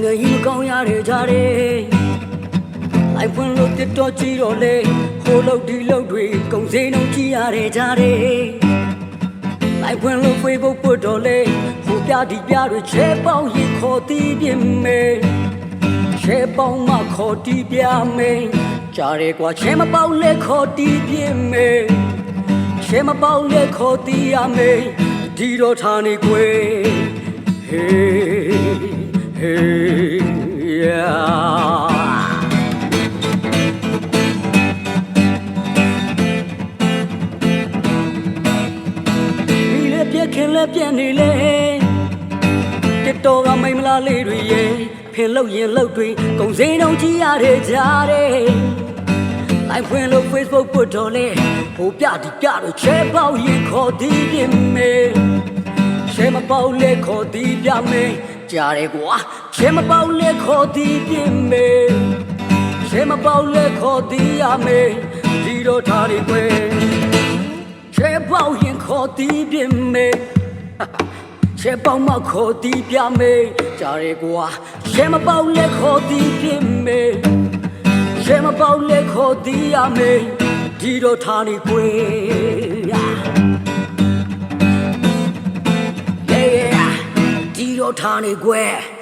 နဲ့ရင်မကောင်းရတဲ့ကြားတယ်လိုက်ဖွင့်လို့တစ်တော့ကြည့်တော့လေဟိုလုတ်ဒီလုတ်တွေကုန်စည်နှုန်းကြည့်ရတဲ့ကြားတယ်လိုက်ဖွင့်လို့ Facebook ပွတ်တော့လေဟိုပြဒီပြတွေချဲပေါင်းရင်ခေါ်တီးပြင်းမယ်ချဲပေါင်းမှခေါ်တီးပြမယ်ကြားတယ်ကွာချဲမပေါင်းလဲခေါ်တီးပြင်းမယ်ချဲမပေါင်းလဲခေါ်တီးရမယ်ဒီတော့ထားနေကွယ် Hey, yeah. ဒီလေပြက်ခင်လေပြက်နေလေတစ်တော်ကမိမလားလေးတွေရဲ့ဖင်လို့ရင်လို့တွေကုန်စည်နှုန်းကြီးရတဲ့ကြားတယ်လိုက်ဖွင့်လို့ Facebook ပွတ်တော်လေဟိုပြဒီပြတွေချဲပေါက်ရင်ခေါ်ဒီပြင်းမယ်ချဲမပေါက်လေခေါ်ဒီပြမယ်ကြားတယ်ကွာချဲမပေါက်လေခေါ်ဒီပြင်းမယ်ချဲမပေါက်လေခေါ်ဒီရမယ်ဒီတော့ထားရီကွယ်ချဲပေါက်ရင်ခေါ်ဒီပြင်းမယ်ချဲပေါက်မှခေါ်ဒီပြမယ်ကြားတယ်ကွာချဲမပေါက်လေခေါ်ဒီပြင်းမယ်ချဲမပေါက်လေခေါ်ဒီရမယ်ဒီတော့ထားရီကွယ်ဒီတော့ထားနေကွယ်